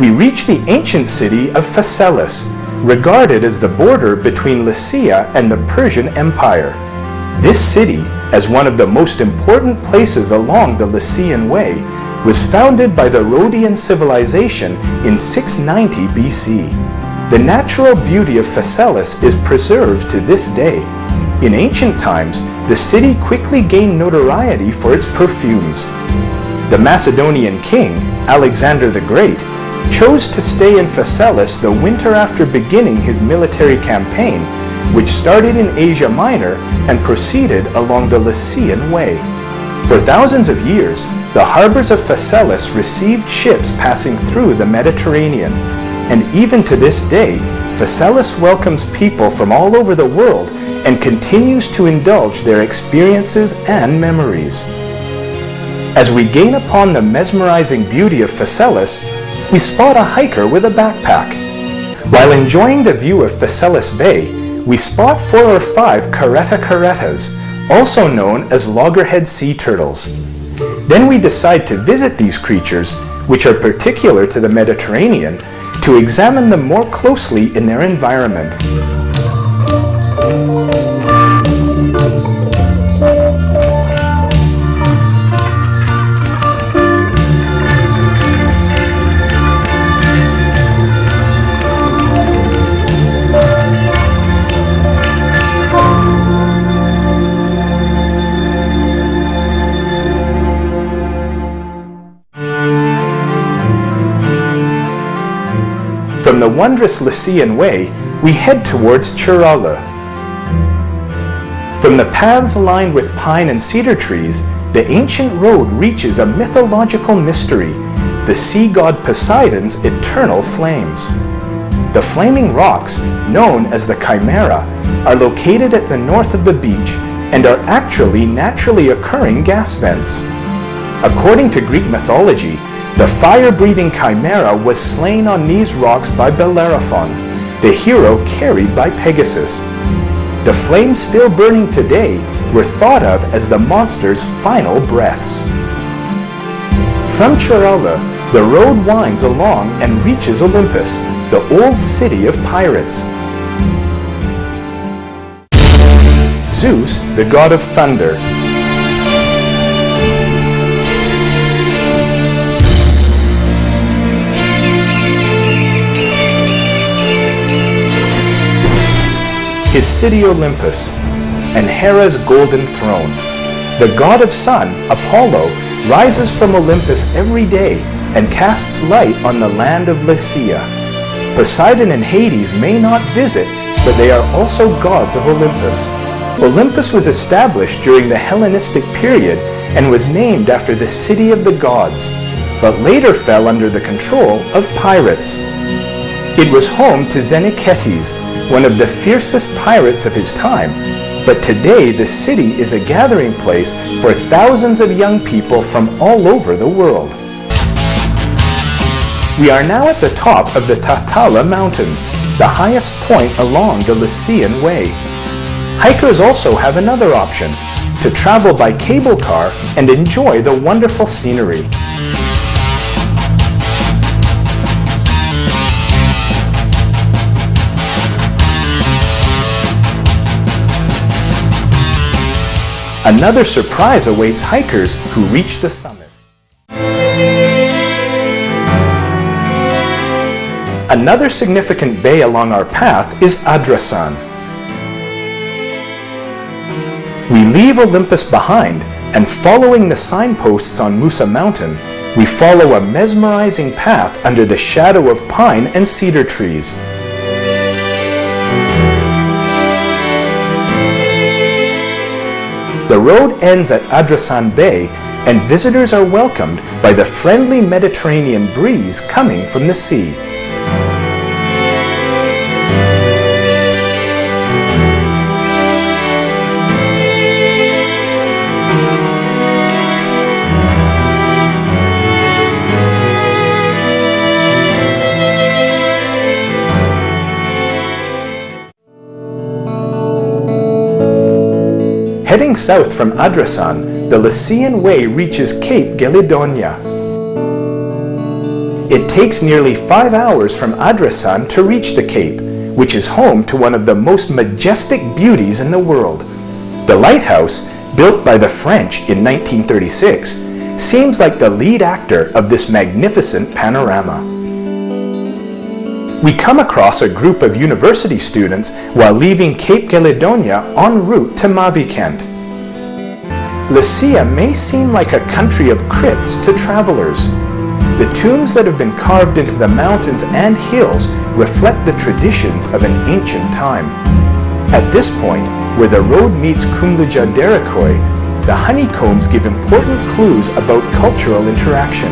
We reach the ancient city of Phaselis, regarded as the border between Lycia and the Persian Empire. This city, as one of the most important places along the Lycian Way, was founded by the Rhodian civilization in 690 BC. The natural beauty of Phaselis is preserved to this day. In ancient times, the city quickly gained notoriety for its perfumes. The Macedonian king, Alexander the Great, chose to stay in Phaselis the winter after beginning his military campaign, which started in Asia Minor and proceeded along the Lycian Way. For thousands of years, the harbors of Phaselis received ships passing through the Mediterranean, and even to this day, Phaselis welcomes people from all over the world and continues to indulge their experiences and memories. As we gain upon the mesmerizing beauty of Phaselis, we spot a hiker with a backpack. While enjoying the view of Phaselis Bay, we spot 4 or 5 caretas, also known as loggerhead sea turtles. Then we decide to visit these creatures, which are particular to the Mediterranean, to examine them more closely in their environment. From the wondrous Lycian Way, we head towards Chirala. From the paths lined with pine and cedar trees, the ancient road reaches a mythological mystery, the sea god Poseidon's eternal flames. The flaming rocks, known as the Chimera, are located at the north of the beach and are actually naturally occurring gas vents. According to Greek mythology, the fire-breathing Chimera was slain on these rocks by Bellerophon, the hero carried by Pegasus. The flames still burning today were thought of as the monster's final breaths. From Chirala, the road winds along and reaches Olympus, the old city of pirates. Zeus, the god of thunder, his city Olympus, and Hera's golden throne. The god of sun, Apollo, rises from Olympus every day and casts light on the land of Lycia. Poseidon and Hades may not visit, but they are also gods of Olympus. Olympus was established during the Hellenistic period and was named after the city of the gods, but later fell under the control of pirates. It was home to Xenocrates, one of the fiercest pirates of his time, but today the city is a gathering place for thousands of young people from all over the world. We are now at the top of the Tatala Mountains, the highest point along the Lycian Way. Hikers also have another option, to travel by cable car and enjoy the wonderful scenery. Another surprise awaits hikers who reach the summit. Another significant bay along our path is Adrasan. We leave Olympus behind, and following the signposts on Musa Mountain, we follow a mesmerizing path under the shadow of pine and cedar trees. The road ends at Adrasan Bay, and visitors are welcomed by the friendly Mediterranean breeze coming from the sea. Heading south from Adrasan, the Lycian Way reaches Cape Gelidonia. It takes nearly 5 hours from Adrasan to reach the Cape, which is home to one of the most majestic beauties in the world. The lighthouse, built by the French in 1936, seems like the lead actor of this magnificent panorama. We come across a group of university students while leaving Cape Gelidonia en route to Mavikent. Lycia may seem like a country of crypts to travelers. The tombs that have been carved into the mountains and hills reflect the traditions of an ancient time. At this point, where the road meets Kumluja Derakoi, the honeycombs give important clues about cultural interaction.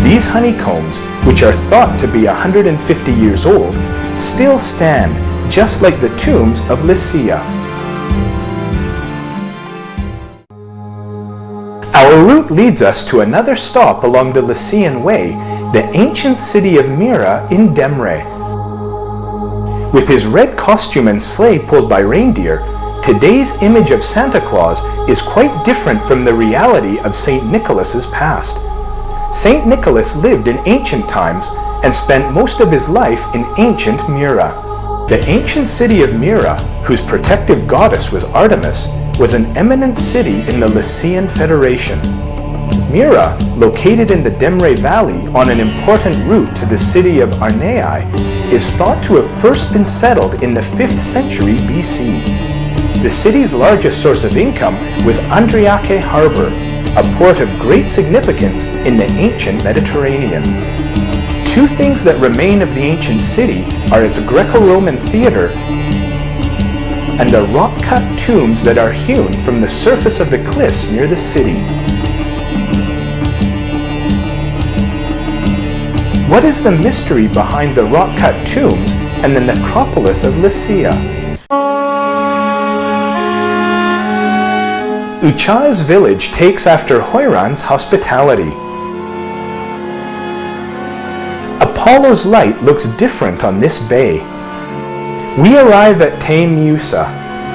These honeycombs, which are thought to be 150 years old, still stand, just like the tombs of Lycia. Our route leads us to another stop along the Lycian Way, the ancient city of Myra in Demre. With his red costume and sleigh pulled by reindeer, today's image of Santa Claus is quite different from the reality of St. Nicholas's past. St. Nicholas lived in ancient times and spent most of his life in ancient Myra. The ancient city of Myra, whose protective goddess was Artemis, was an eminent city in the Lycian Federation. Myra, located in the Demre Valley on an important route to the city of Arneai, is thought to have first been settled in the 5th century BC. The city's largest source of income was Andriake Harbor, a port of great significance in the ancient Mediterranean. Two things that remain of the ancient city are its Greco-Roman theater and the rock-cut tombs that are hewn from the surface of the cliffs near the city. What is the mystery behind the rock-cut tombs and the necropolis of Lycia? Ucha's village takes after Hoiran's hospitality. Apollo's light looks different on this bay. We arrive at Te Musa,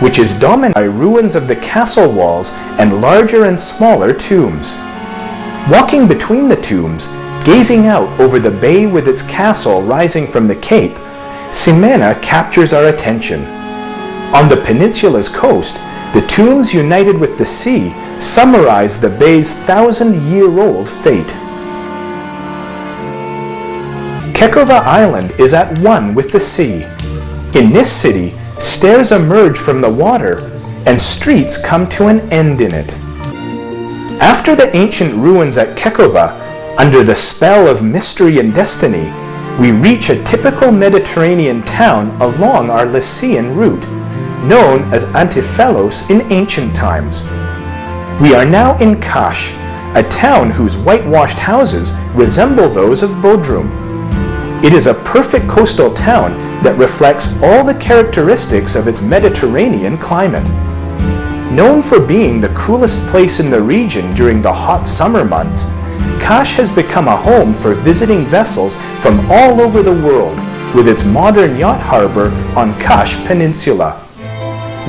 which is dominated by ruins of the castle walls and larger and smaller tombs. Walking between the tombs, gazing out over the bay with its castle rising from the cape, Simena captures our attention. On the peninsula's coast, the tombs united with the sea summarize the bay's 1,000-year-old fate. Kekova Island is at one with the sea. In this city, stairs emerge from the water and streets come to an end in it. After the ancient ruins at Kekova, under the spell of mystery and destiny, we reach a typical Mediterranean town along our Lycian route, known as Antiphelos in ancient times. We are now in Kash, a town whose whitewashed houses resemble those of Bodrum. It is a perfect coastal town that reflects all the characteristics of its Mediterranean climate. Known for being the coolest place in the region during the hot summer months, Kash has become a home for visiting vessels from all over the world, with its modern yacht harbor on Kash Peninsula.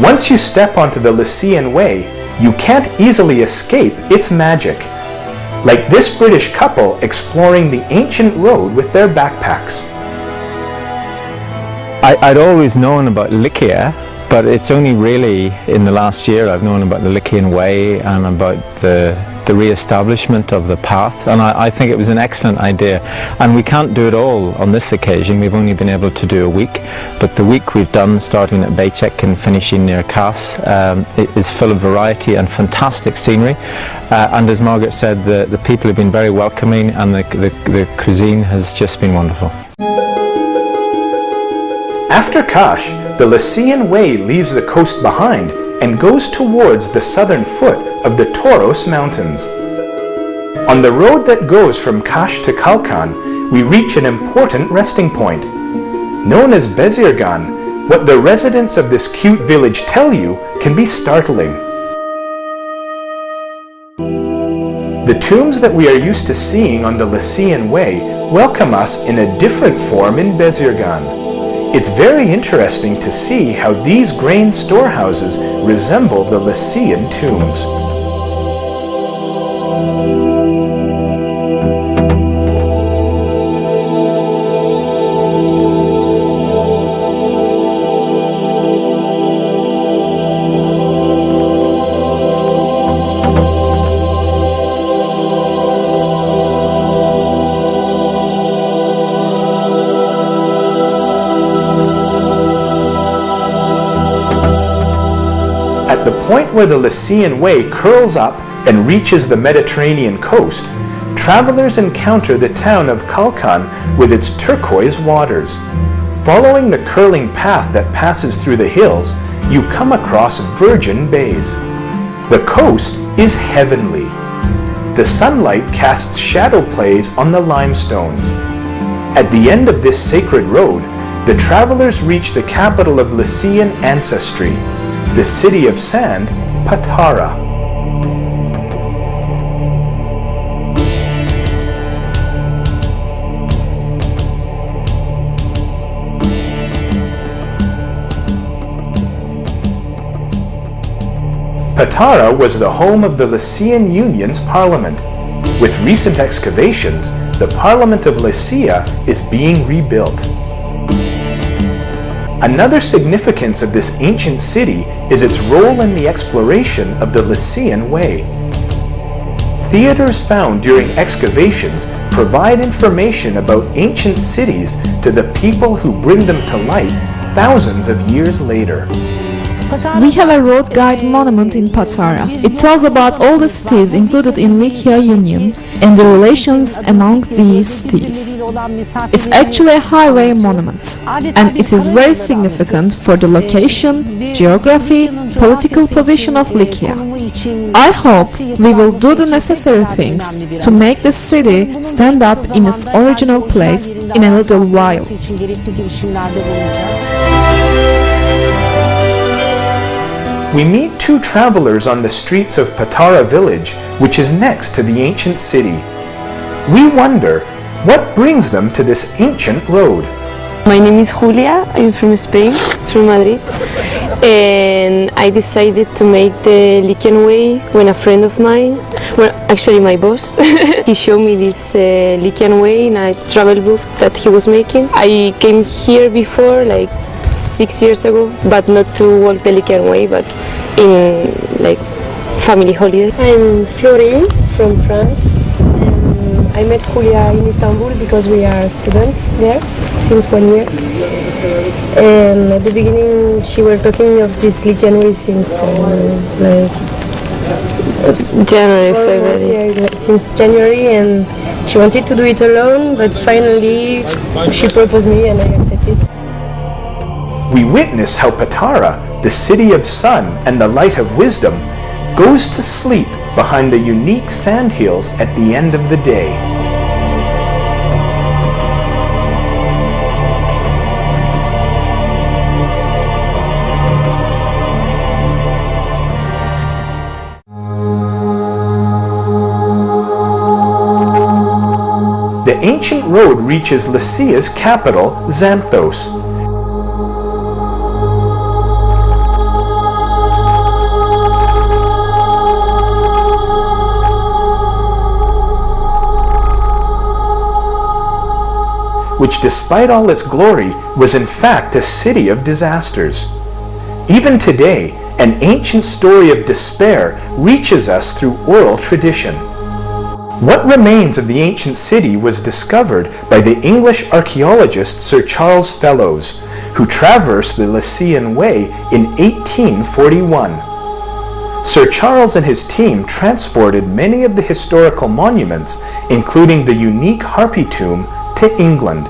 Once you step onto the Lycian Way, you can't easily escape its magic. Like this British couple exploring the ancient road with their backpacks. I'd always known about Lycia, but it's only really in the last year I've known about the Lycian Way and about the re-establishment of the path, and I think it was an excellent idea. And we can't do it all on this occasion. We've only been able to do a week, but the week we've done, starting at Becek and finishing near Kas, it is full of variety and fantastic scenery. And as Margaret said, the people have been very welcoming, and the cuisine has just been wonderful. After Kash, the Lycian Way leaves the coast behind and goes towards the southern foot of the Taurus Mountains. On the road that goes from Kash to Kalkan, we reach an important resting point. Known as Bezirgan, what the residents of this cute village tell you can be startling. The tombs that we are used to seeing on the Lycian Way welcome us in a different form in Bezirgan. It's very interesting to see how these grain storehouses resemble the Lycian tombs. At the point where the Lycian Way curls up and reaches the Mediterranean coast, travelers encounter the town of Kalkan with its turquoise waters. Following the curling path that passes through the hills, you come across virgin bays. The coast is heavenly. The sunlight casts shadow plays on the limestones. At the end of this sacred road, the travelers reach the capital of Lycian ancestry, the city of sand, Patara. Patara was the home of the Lycian Union's parliament. With recent excavations, the Parliament of Lycia is being rebuilt. Another significance of this ancient city is its role in the exploration of the Lycian Way. Theaters found during excavations provide information about ancient cities to the people who bring them to light thousands of years later. We have a road guide monument in Patara. It tells about all the cities included in Lycia Union and the relations among these cities. It's actually a highway monument, and it is very significant for the location, geography, political position of Lycia. I hope we will do the necessary things to make the city stand up in its original place in a little while. We meet two travelers on the streets of Patara village, which is next to the ancient city. We wonder what brings them to this ancient road. My name is Julia, I'm from Spain, from Madrid, and I decided to make the Lycian Way when a friend of mine, well actually my boss, he showed me this Lycian Way in a travel book that he was making. I came here before, like 6 years ago, but not to walk the Lycian Way, but in like family holiday. I'm Florine from France. I met Julia in Istanbul because we are students there since 1 year. And at the beginning she were talking of this Lycian Way since like January, February. Yeah, since January, and she wanted to do it alone, but finally she proposed me and I accepted. We witness how Patara, the city of sun and the light of wisdom, goes to sleep behind the unique sand hills at the end of the day. The ancient road reaches Lycia's capital, Xanthos. Which despite all its glory was in fact a city of disasters. Even today, an ancient story of despair reaches us through oral tradition. What remains of the ancient city was discovered by the English archaeologist Sir Charles Fellows, who traversed the Lycian Way in 1841. Sir Charles and his team transported many of the historical monuments, including the unique Harpy tomb, to England.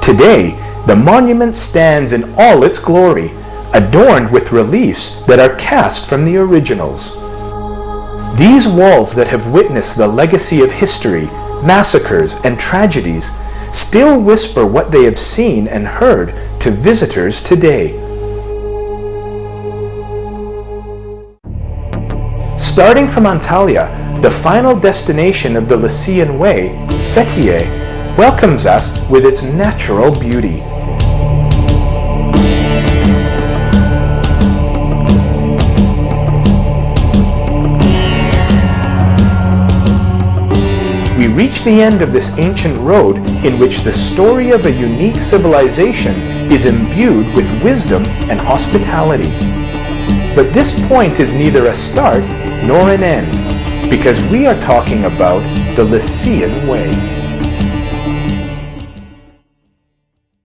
Today, the monument stands in all its glory, adorned with reliefs that are cast from the originals. These walls that have witnessed the legacy of history, massacres, and tragedies still whisper what they have seen and heard to visitors today. Starting from Antalya, the final destination of the Lycian Way, Fethiye, welcomes us with its natural beauty. We reach the end of this ancient road in which the story of a unique civilization is imbued with wisdom and hospitality. But this point is neither a start nor an end, because we are talking about the Lycian Way.